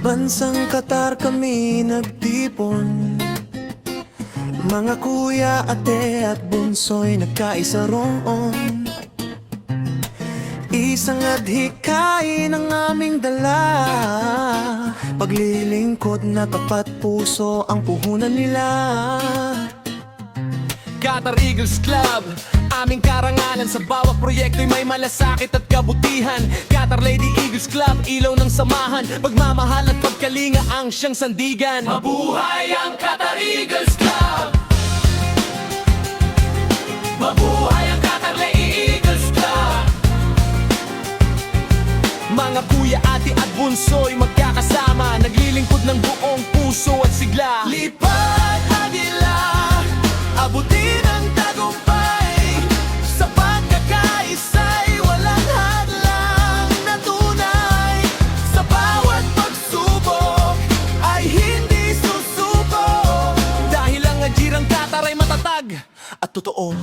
Bansang Qatar kami nagtipon, mga kuya, ate at bunsoy nagkaisa roon. Isang adhikain ang aming dala, paglilingkod na tapat puso ang puhunan nila. Qatar Eagles Club, aming karangalan. Sa bawat proyekto'y may malasakit at kabutihan. Qatar Lady Eagles Club, ilaw ng samahan. Pagmamahal at pagkalinga ang siyang sandigan. Mabuhay ang Qatar Eagles Club! Mabuhay ang Qatar Lady Eagles Club! Mga kuya, ate at bunsoy magkakasama, naglilingkod ng buong puso at sigla. Lipad agila, abutin ang tagumpay, sa pagkakaisa'y walang hadlang na tunay. Sa bawat pagsubok ay hindi susuko, dahil ang Agirang Qatar ay matatag at totoo.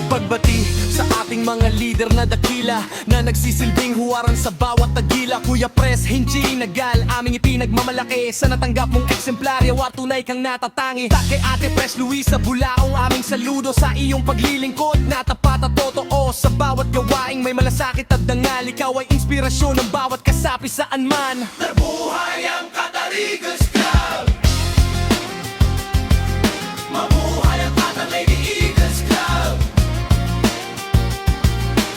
Pagbati sa ating mga leader na dakila, na nagsisilbing huwaran sa bawat tagila. Kuya Pres, Hinji, Nagal, aming ipinagmamalaki. Sa natanggap mong eksemplarya, tunay kang natatangi. Kay Ate Pres Luisa Bulaong, aming saludo sa iyong paglilingkod na tapat at totoo. Sa bawat gawaing may malasakit at dangal, ikaw ay inspirasyon ng bawat kasapi saan man. Nabuhay ang Qatar Eagles Club! Mabuhay ang Qatar Lady Eagles Club!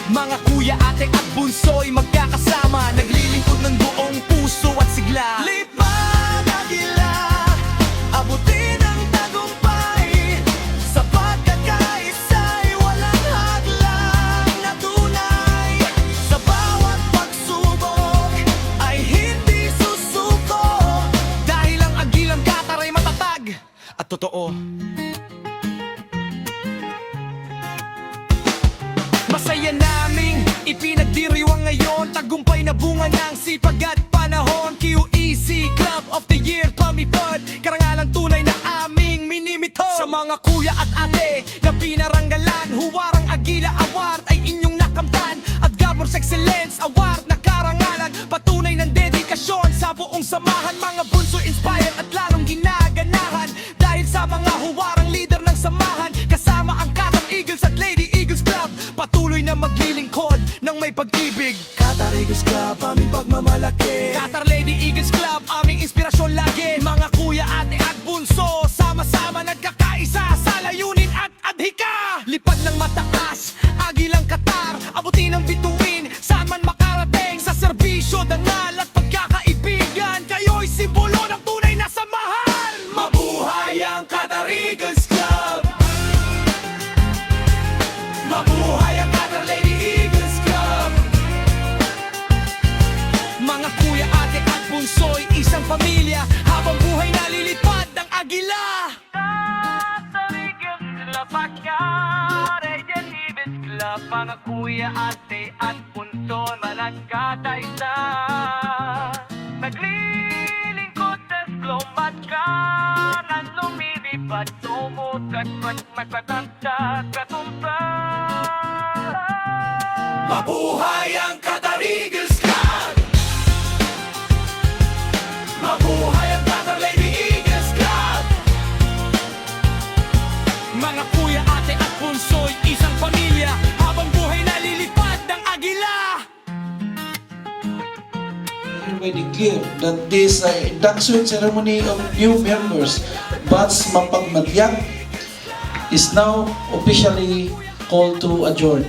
Mga kuya, ate at bunsoy magkakasama, naglilingkod ng buong puso at sigla. Lipad agila, abutin ang tagumpay, sa pagkakaisa'y walang hadlang na tunay. Sa bawat pagsubok ay hindi susuko, dahil ang Agirang Qatar ay matatag at totoo. Masaya naming ipinagdiriwang ngayon, tagumpay na bunga ng sipag at panahon. QEC Club of the Year, Tommy Pod, karangalang tunay na aming minimito. Sa mga kuya at ate na pinaranggalan, Huwarang Agila Award ay inyong nakamtan, at Governor's Excellence Award na karangalan, patunay ng dedikasyon sa buong samahan. Mga bunso inspired at lalong ginaganahan, dahil sa mga huwarang leader ng samahan, kasama ang Qatar Eagles at Lady Eagles Club, patuloy na maglilingkod ng may pag-ibig. Qatar Eagles Club, aming pagmamalaki. Qatar Lady Eagles Club, aming inspirasyon lagi. Mga kuya, ate at bunso, sama-sama nagkakaisa sa layunin at adhika. Lipad ng mataas, Agilang Qatar, abutin ang bituin, saan man makarating. Sa serbisyo, dangal at pagkakaibigan, kayo'y simbolo ng tunay na samahan. Mabuhay ang Qatar Eagles Club! Mabuhay ang Qatar Lady Eagles Club! Mga kuya, ate at bunsoy, isang pamilya, habang buhay nalilipad ang agila. Qatar Eagles Club, Qatar Eagles Club, mga kuya, ate at bunsoy malagkataisa, naglilingkod sa slomat ka, na lumilipad, tumukat, magpatagtag, katumpay. Mabuhay ang Qatar Eagles Club! Mabuhay ang Qatar Lady Eagles Club! Mga kuya, ate at bunsoy, isang pamilya, habang buhay nalilipad ang agila. We declare that this induction ceremony of new members, Bats Mapagmadyak, is now officially called to adjourn.